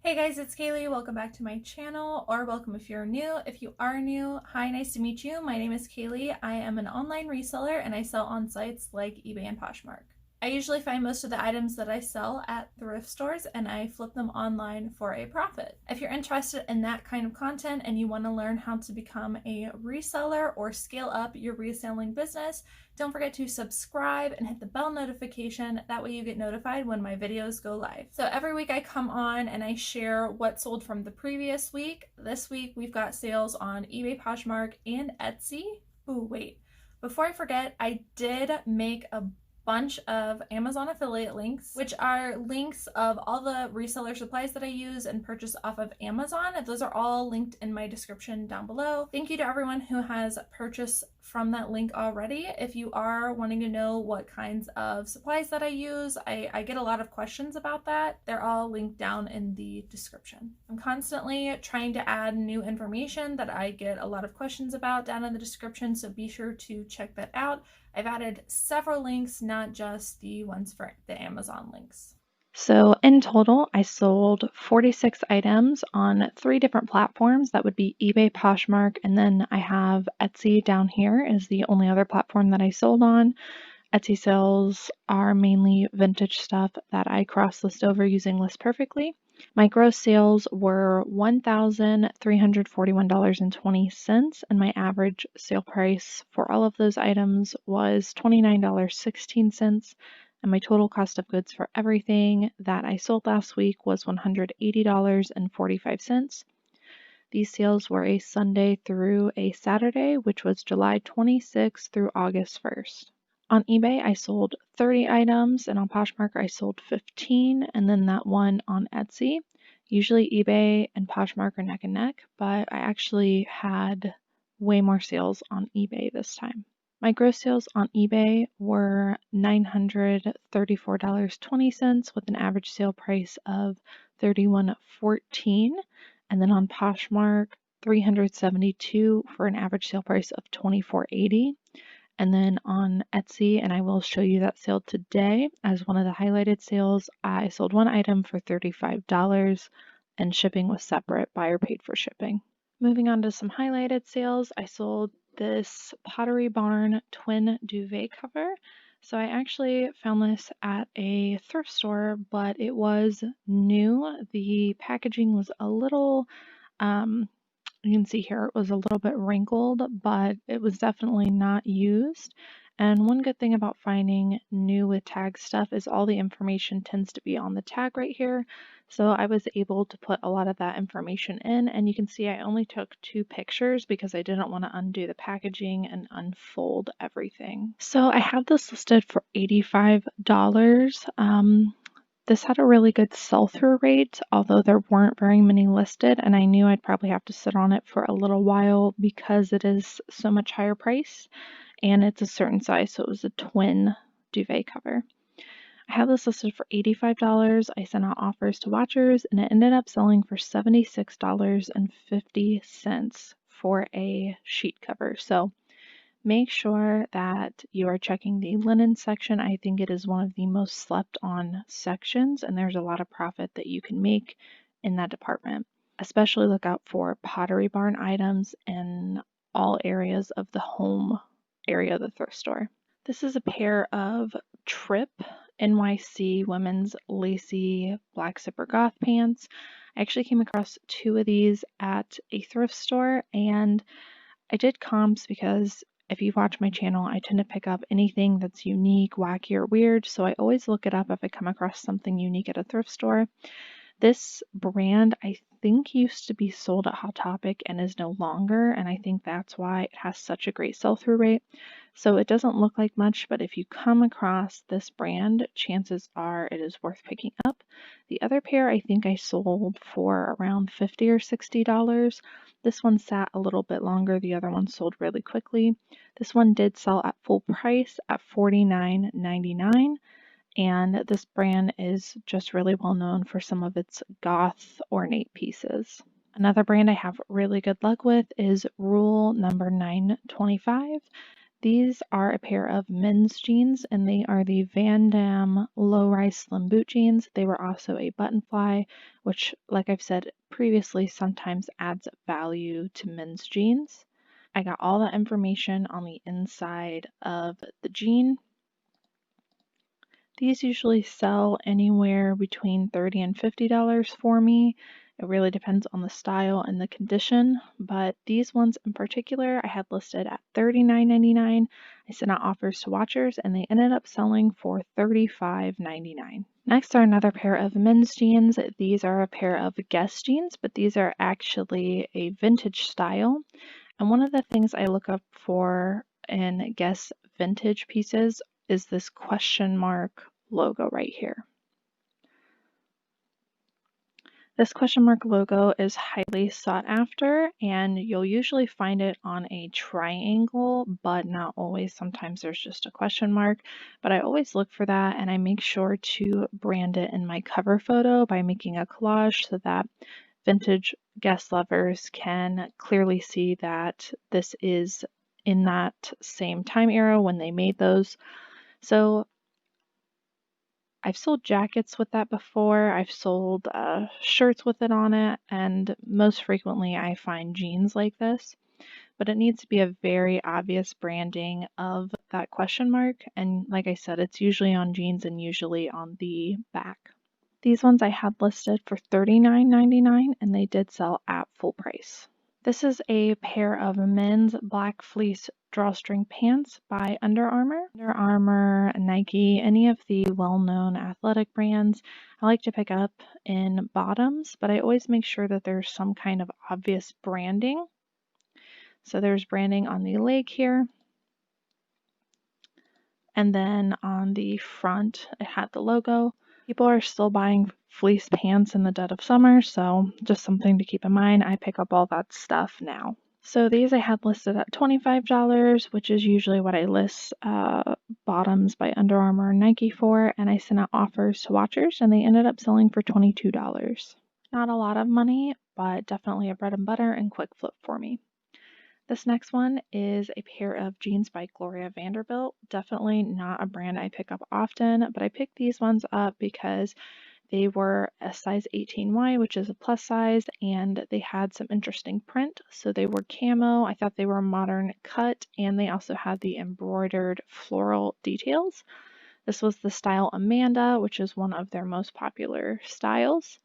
Hey guys, it's Kaylee. Welcome back to my channel, or welcome if you're new. If you are new, hi, nice to meet you. My name is Kaylee. I am an online reseller and I sell on sites like eBay and Poshmark. I usually find most of the items that I sell at thrift stores and I flip them online for a profit. If you're interested in that kind of content and you want to learn how to become a reseller or scale up your reselling business, don't forget to subscribe and hit the bell notification. That way you get notified when my videos go live. So every week I come on and I share what sold from the previous week. This week we've got sales on eBay, Poshmark, and Etsy. Ooh, wait. Before I forget, I did make a bunch of Amazon affiliate links, which are links of all the reseller supplies that I use and purchase off of Amazon. Those are all linked in my description down below. Thank you to everyone who has purchased from that link already. If you are wanting to know what kinds of supplies that I use, I get a lot of questions about that. They're all linked down in the description. I'm constantly trying to add new information that I get a lot of questions about down in the description, so be sure to check that out. I've added several links, not just the ones for the Amazon links. So in total, I sold 46 items on 3 different platforms. That would be eBay, Poshmark, and then I have Etsy down here is the only other platform that I sold on. Etsy sales are mainly vintage stuff that I cross-list over using List Perfectly. My gross sales were $1,341.20, and my average sale price for all of those items was $29.16, and my total cost of goods for everything that I sold last week was $180.45. These sales were a Sunday through a Saturday, which was July 26th through August 1st. On eBay, I sold 30 items, and on Poshmark, I sold 15, and then that one on Etsy. Usually eBay and Poshmark are neck and neck, but I actually had way more sales on eBay this time. My gross sales on eBay were $934.20 with an average sale price of $31.14, and then on Poshmark, $372 for an average sale price of $24.80. And then on Etsy, and I will show you that sale today as one of the highlighted sales, I sold one item for $35 and shipping was separate. Buyer paid for shipping. Moving on to some highlighted sales, I sold this Pottery Barn twin duvet cover. So I actually found this at a thrift store, but it was new. The packaging was a little you can see here it was a little bit wrinkled, but it was definitely not used. And one good thing about finding new with tag stuff is all the information tends to be on the tag right here. So I was able to put a lot of that information in, and you can see I only took 2 pictures because I didn't want to undo the packaging and unfold everything. So I have this listed for $85. This had a really good sell-through rate, although there weren't very many listed, and I knew I'd probably have to sit on it for a little while because it is so much higher price, and it's a certain size, so it was a twin duvet cover. I had this listed for $85. I sent out offers to watchers, and it ended up selling for $76.50 for a sheet cover. So make sure that you are checking the linen section. I think it is one of the most slept on sections, and there's a lot of profit that you can make in that department. Especially look out for Pottery Barn items in all areas of the home area of the thrift store. This is a pair of Trip NYC women's lacy black zipper goth pants. I actually came across 2 of these at a thrift store, and I did comps because if you watch my channel, I tend to pick up anything that's unique, wacky, or weird, so I always look it up if I come across something unique at a thrift store. This brand, I think, used to be sold at Hot Topic and is no longer, and I think that's why it has such a great sell-through rate. So it doesn't look like much, but if you come across this brand, chances are it is worth picking up. The other pair I think I sold for around $50 or $60. This one sat a little bit longer. The other one sold really quickly. This one did sell at full price at $49.99. And this brand is just really well known for some of its goth ornate pieces. Another brand I have really good luck with is Rule number 925. These are a pair of men's jeans, and they are the Van Damme low-rise slim boot jeans. They were also a button fly, which, like I've said previously, sometimes adds value to men's jeans. I got all that information on the inside of the jean. These usually sell anywhere between $30 and $50 for me. It really depends on the style and the condition, but these ones in particular I had listed at $39.99. I sent out offers to watchers and they ended up selling for $35.99. Next are another pair of men's jeans. These are a pair of Guess jeans, but these are actually a vintage style. And one of the things I look up for in Guess vintage pieces is this question mark logo right here. This question mark logo is highly sought after, and you'll usually find it on a triangle, but not always. Sometimes there's just a question mark, but I always look for that, and I make sure to brand it in my cover photo by making a collage so that vintage Guess lovers can clearly see that this is in that same time era when they made those. So I've sold jackets with that before. I've sold shirts with it on it, and most frequently I find jeans like this. But it needs to be a very obvious branding of that question mark, and like I said, it's usually on jeans and usually on the back. These ones I had listed for $39.99 and they did sell at full price. This is a pair of men's black fleece drawstring pants by Under Armour. Under Armour, Nike, any of the well-known athletic brands I like to pick up in bottoms, but I always make sure that there's some kind of obvious branding. So there's branding on the leg here. And then on the front, it had the logo. People are still buying fleece pants in the dead of summer, so just something to keep in mind. I pick up all that stuff now. So these I had listed at $25, which is usually what I list bottoms by Under Armour and Nike for, and I sent out offers to watchers, and they ended up selling for $22. Not a lot of money, but definitely a bread and butter and quick flip for me. This next one is a pair of jeans by Gloria Vanderbilt. Definitely not a brand I pick up often, but I picked these ones up because they were a size 18Y, which is a plus size, and they had some interesting print. So they were camo. I thought they were modern cut, and they also had the embroidered floral details. This was the style Amanda, which is one of their most popular styles.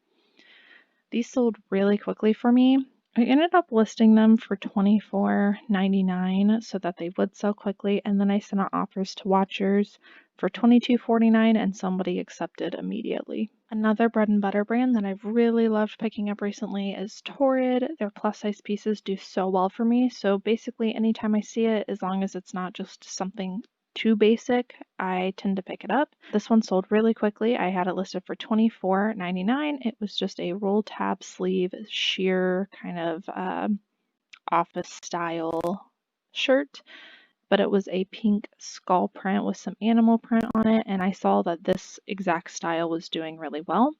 These sold really quickly for me. I ended up listing them for $24.99 so that they would sell quickly, and then I sent out offers to watchers for $22.49 and somebody accepted immediately. Another bread and butter brand that I've really loved picking up recently is Torrid. Their plus size pieces do so well for me, so basically anytime I see it, as long as it's not just something too basic, I tend to pick it up. This one sold really quickly. I had it listed for $24.99. It was just a roll tab sleeve sheer kind of office style shirt, but it was a pink skull print with some animal print on it, and I saw that this exact style was doing really well.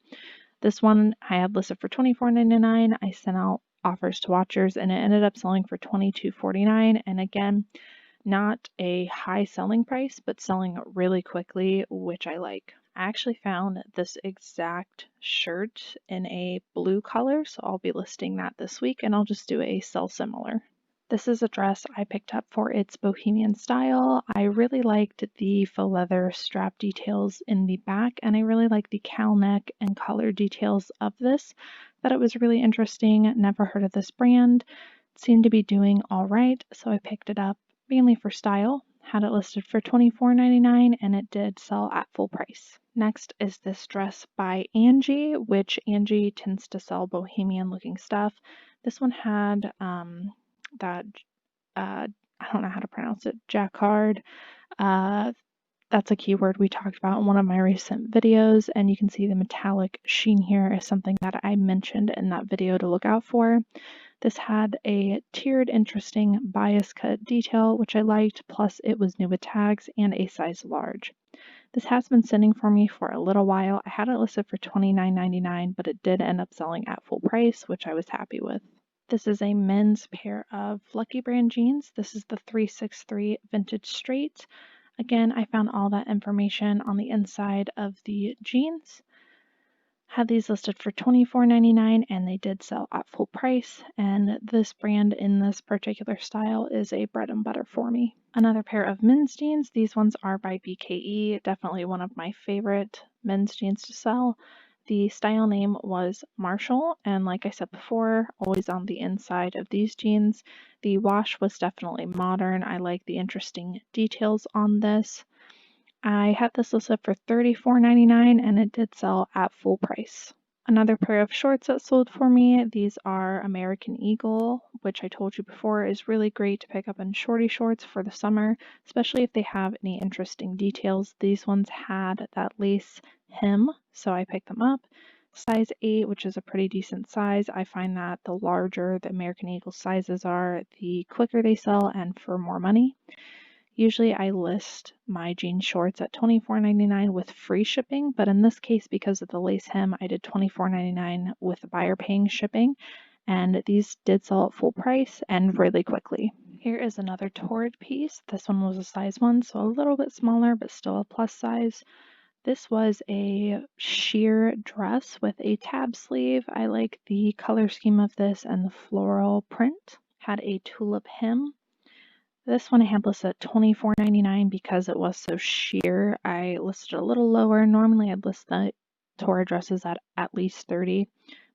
This one I had listed for $24.99. I sent out offers to watchers and it ended up selling for $22.49, and again, not a high selling price, but selling really quickly, which I like. I actually found this exact shirt in a blue color, so I'll be listing that this week and I'll just do a sell similar. This is a dress I picked up for its bohemian style. I really liked the faux leather strap details in the back, and I really liked the cowl neck and collar details of this. Thought it was really interesting. Never heard of this brand. It seemed to be doing all right, so I picked it up mainly for style. Had it listed for $24.99 and it did sell at full price. Next is this dress by Angie, which Angie tends to sell bohemian looking stuff. This one had that I don't know how to pronounce it, jacquard. That's a keyword we talked about in one of my recent videos, and you can see the metallic sheen here is something that I mentioned in that video to look out for. This had a tiered, interesting bias cut detail, which I liked, plus it was new with tags and a size large. This has been sitting for me for a little while. I had it listed for $29.99, but it did end up selling at full price, which I was happy with. This is a men's pair of Lucky Brand jeans. This is the 363 Vintage Straight. Again, I found all that information on the inside of the jeans. Had these listed for $24.99 and they did sell at full price, and this brand in this particular style is a bread and butter for me. Another pair of men's jeans. These ones are by BKE, definitely one of my favorite men's jeans to sell. The style name was Marshall, and like I said before, always on the inside of these jeans. The wash was definitely modern. I like the interesting details on this. I had this listed for $34.99 and it did sell at full price. Another pair of shorts that sold for me, these are American Eagle, which I told you before is really great to pick up in shorty shorts for the summer, especially if they have any interesting details. These ones had that lace hem, so I picked them up. Size 8, which is a pretty decent size. I find that the larger the American Eagle sizes are, the quicker they sell and for more money. Usually I list my jean shorts at $24.99 with free shipping, but in this case, because of the lace hem, I did $24.99 with the buyer paying shipping, and these did sell at full price and really quickly. Here is another Torrid piece. This one was a size 1, so a little bit smaller, but still a plus size. This was a sheer dress with a tab sleeve. I like the color scheme of this and the floral print. Had a tulip hem. This one I had listed at $24.99 because it was so sheer. I listed a little lower. Normally I'd list the Torrid dresses at least $30,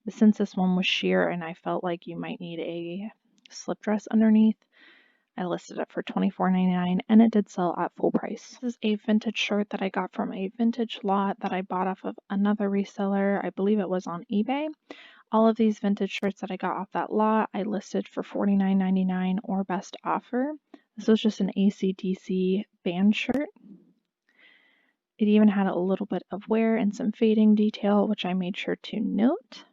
but since this one was sheer and I felt like you might need a slip dress underneath, I listed it for $24.99 and it did sell at full price. This is a vintage shirt that I got from a vintage lot that I bought off of another reseller. I believe it was on eBay. All of these vintage shirts that I got off that lot, I listed for $49.99 or best offer. This was just an AC/DC band shirt. It even had a little bit of wear and some fading detail, which I made sure to note.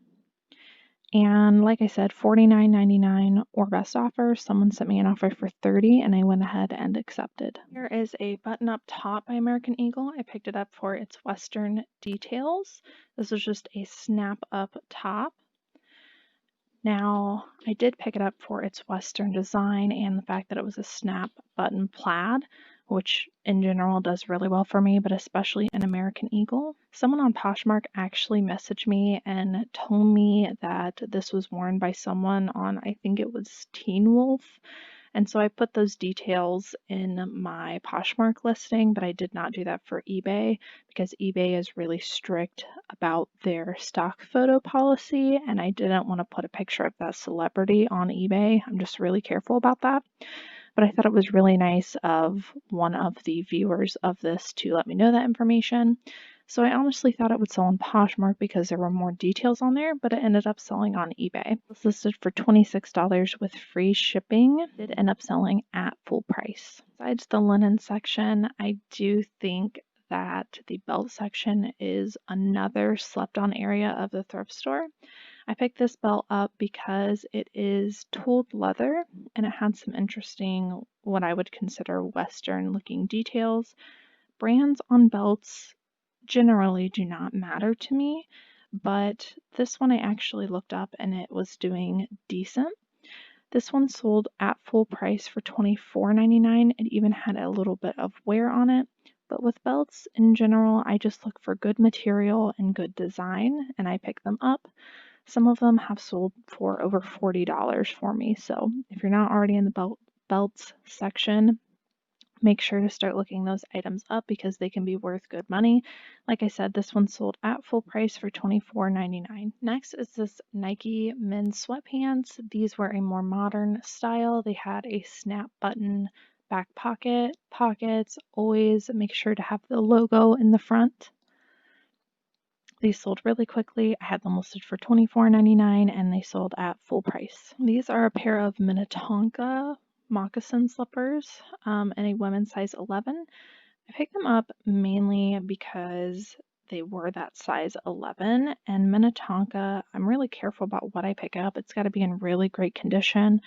And like I said, $49.99 or best offer. Someone sent me an offer for $30 and I went ahead and accepted. Here is a button-up top by American Eagle. I picked it up for its Western details. This was just a snap-up top. Now, I did pick it up for its Western design and the fact that it was a snap button plaid, which in general does really well for me, but especially in American Eagle. Someone on Poshmark actually messaged me and told me that this was worn by someone on, I think it was Teen Wolf. And so I put those details in my Poshmark listing, but I did not do that for eBay because eBay is really strict about their stock photo policy, and I didn't want to put a picture of that celebrity on eBay. I'm just really careful about that. But I thought it was really nice of one of the viewers of this to let me know that information. So I honestly thought it would sell on Poshmark because there were more details on there, but it ended up selling on eBay. It was listed for $26 with free shipping. It did end up selling at full price. Besides the linen section, I do think that the belt section is another slept on area of the thrift store. I picked this belt up because it is tooled leather and it had some interesting, what I would consider Western looking details. Brands on belts generally do not matter to me, but this one I actually looked up and it was doing decent. This one sold at full price for $24.99. It even had a little bit of wear on it. But with belts in general, I just look for good material and good design, and I pick them up. Some of them have sold for over $40 for me. So if you're not already in the belts section, make sure to start looking those items up because they can be worth good money. Like I said, this one sold at full price for $24.99. Next is this Nike men's sweatpants. These were a more modern style. They had a snap button back pockets. Always make sure to have the logo in the front. These sold really quickly. I had them listed for $24.99 and they sold at full price. These are a pair of Minnetonka moccasin slippers in a women's size 11. I picked them up mainly because they were that size 11, and Minnetonka, I'm really careful about what I pick up. It's got to be in really great condition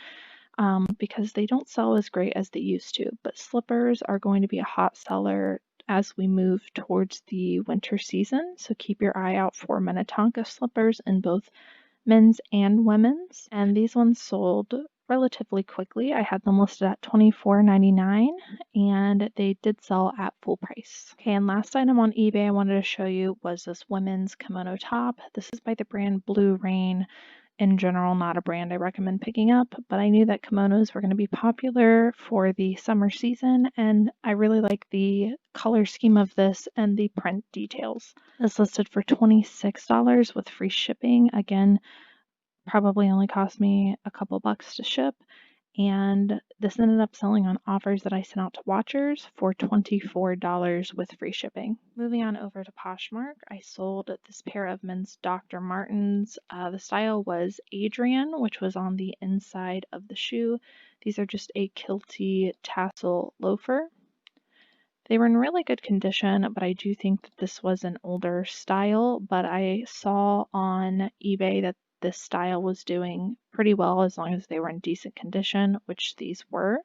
because they don't sell as great as they used to, but slippers are going to be a hot seller as we move towards the winter season, so keep your eye out for Minnetonka slippers in both men's and women's, and these ones sold relatively quickly. I had them listed at $24.99 and they did sell at full price. Okay, and last item on eBay I wanted to show you was this women's kimono top. This is by the brand Blue Rain. In general, not a brand I recommend picking up, but I knew that kimonos were going to be popular for the summer season, and I really like the color scheme of this and the print details. It's listed for $26 with free shipping. Again, probably only cost me a couple bucks to ship, and this ended up selling on offers that I sent out to watchers for $24 with free shipping. Moving on over to Poshmark, I sold this pair of men's Dr. Martens. The style was Adrian, which was on the inside of the shoe. These are just a kilty tassel loafer. They were in really good condition, but I do think that this was an older style, but I saw on eBay that this style was doing pretty well as long as they were in decent condition, which these were.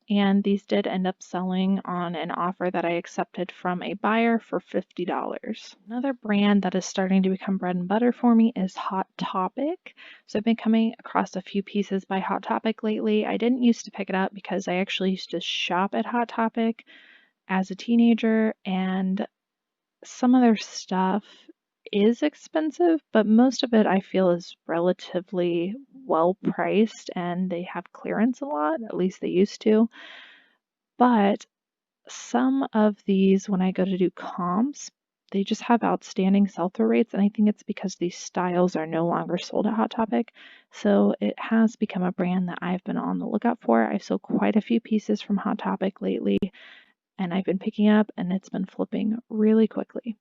And these did end up selling on an offer that I accepted from a buyer for $50. Another brand that is starting to become bread and butter for me is Hot Topic. So I've been coming across a few pieces by Hot Topic lately. I didn't used to pick it up because I actually used to shop at Hot Topic as a teenager, and some of their stuff is expensive, but most of it I feel is relatively well priced, and they have clearance a lot, at least they used to. But some of these, when I go to do comps, they just have outstanding sell-through rates, and I think it's because these styles are no longer sold at Hot Topic. So it has become a brand that I've been on the lookout for. I've sold quite a few pieces from Hot Topic lately, and I've been picking up, and it's been flipping really quickly.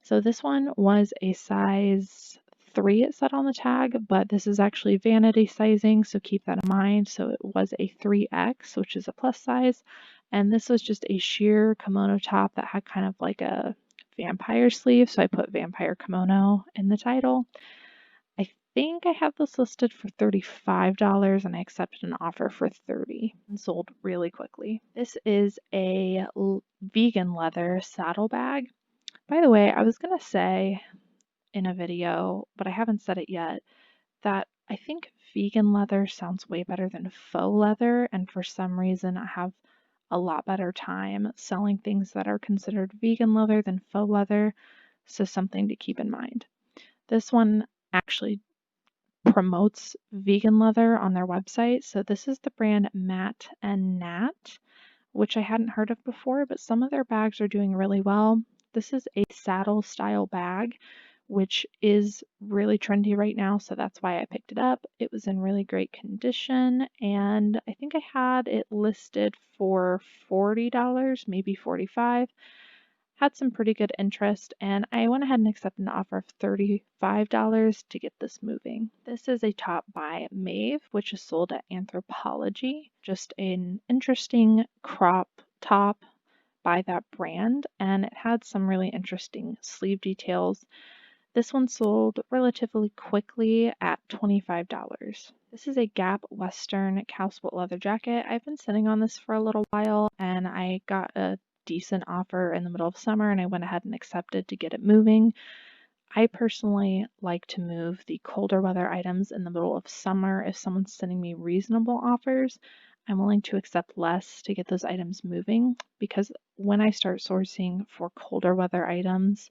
So this one was a size 3, it said on the tag, but this is actually vanity sizing, so keep that in mind. So it was a 3X, which is a plus size, and this was just a sheer kimono top that had kind of like a vampire sleeve, so I put vampire kimono in the title. I think I have this listed for $35 and I accepted an offer for $30 and sold really quickly. This is a vegan leather saddle bag. By the way, I was going to say in a video, but I haven't said it yet, that I think vegan leather sounds way better than faux leather, and for some reason I have a lot better time selling things that are considered vegan leather than faux leather, so something to keep in mind. This one actually promotes vegan leather on their website, so this is the brand Matt and Nat, which I hadn't heard of before, but some of their bags are doing really well. This is a saddle style bag, which is really trendy right now, so that's why I picked it up. It was in really great condition, and I think I had it listed for $40, maybe $45. Had some pretty good interest, and I went ahead and accepted an offer of $35 to get this moving. This is a top by Maeve, which is sold at Anthropology. Just an interesting crop top by that brand, and it had some really interesting sleeve details. This one sold relatively quickly at $25. This is a Gap Western cowsplit leather jacket. I've been sitting on this for a little while, and I got a decent offer in the middle of summer, and I went ahead and accepted to get it moving. I personally like to move the colder weather items in the middle of summer. If someone's sending me reasonable offers, I'm willing to accept less to get those items moving, because when I start sourcing for colder weather items,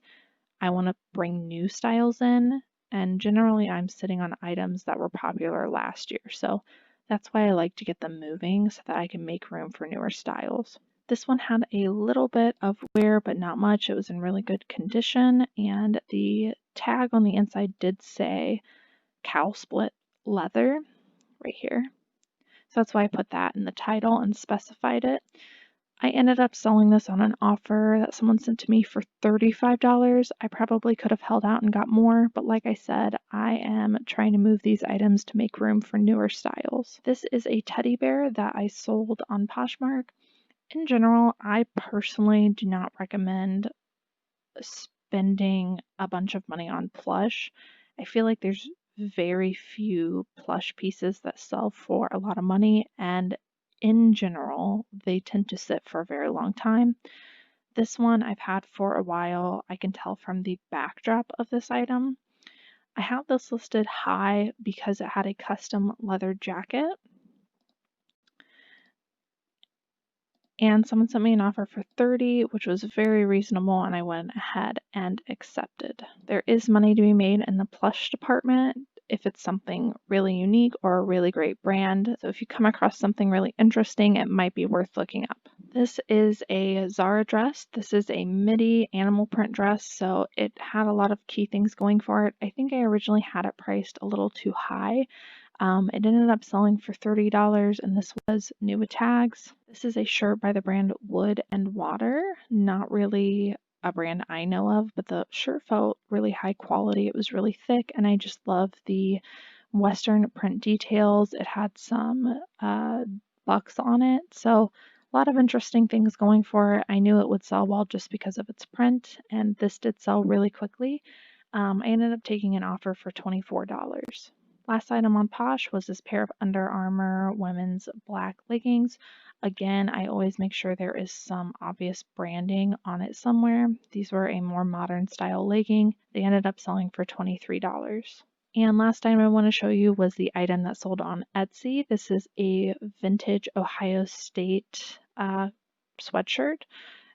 I want to bring new styles in, and generally I'm sitting on items that were popular last year. So that's why I like to get them moving so that I can make room for newer styles. This one had a little bit of wear, but not much. It was in really good condition, and the tag on the inside did say cow split leather right here. So that's why I put that in the title and specified it. I ended up selling this on an offer that someone sent to me for $35. I probably could have held out and got more, but like I said, I am trying to move these items to make room for newer styles. This is a teddy bear that I sold on Poshmark. In general, I personally do not recommend spending a bunch of money on plush. I feel like there's very few plush pieces that sell for a lot of money, and in general, they tend to sit for a very long time. This one I've had for a while. I can tell from the backdrop of this item. I have this listed high because it had a custom leather jacket. And someone sent me an offer for $30, which was very reasonable, and I went ahead and accepted. There is money to be made in the plush department if it's something really unique or a really great brand. So if you come across something really interesting, it might be worth looking up. This is a Zara dress. This is a midi animal print dress, so it had a lot of key things going for it. I think I originally had it priced a little too high. It ended up selling for $30, and this was new with tags. This is a shirt by the brand Wood and Water. Not really a brand I know of, but the shirt felt really high quality. It was really thick, and I just love the Western print details. It had some bucks on it, so a lot of interesting things going for it. I knew it would sell well just because of its print, and this did sell really quickly. I ended up taking an offer for $24. Last item on Posh was this pair of Under Armour women's black leggings. Again, I always make sure there is some obvious branding on it somewhere. These were a more modern style legging. They ended up selling for $23. And last item I want to show you was the item that sold on Etsy. This is a vintage Ohio State sweatshirt,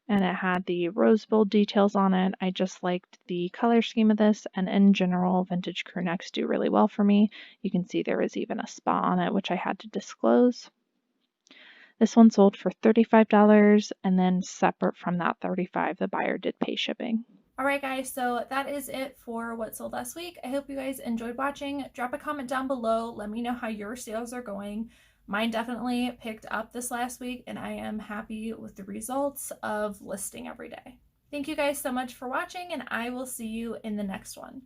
and it had the rose gold details on it. I just liked the color scheme of this, and in general, vintage crew necks do really well for me. You can see there was even a spot on it, which I had to disclose. This one sold for $35, and then separate from that $35, the buyer did pay shipping. Alright guys, so that is it for what sold last week. I hope you guys enjoyed watching. Drop a comment down below. Let me know how your sales are going. Mine definitely picked up this last week, and I am happy with the results of listing every day. Thank you guys so much for watching, and I will see you in the next one.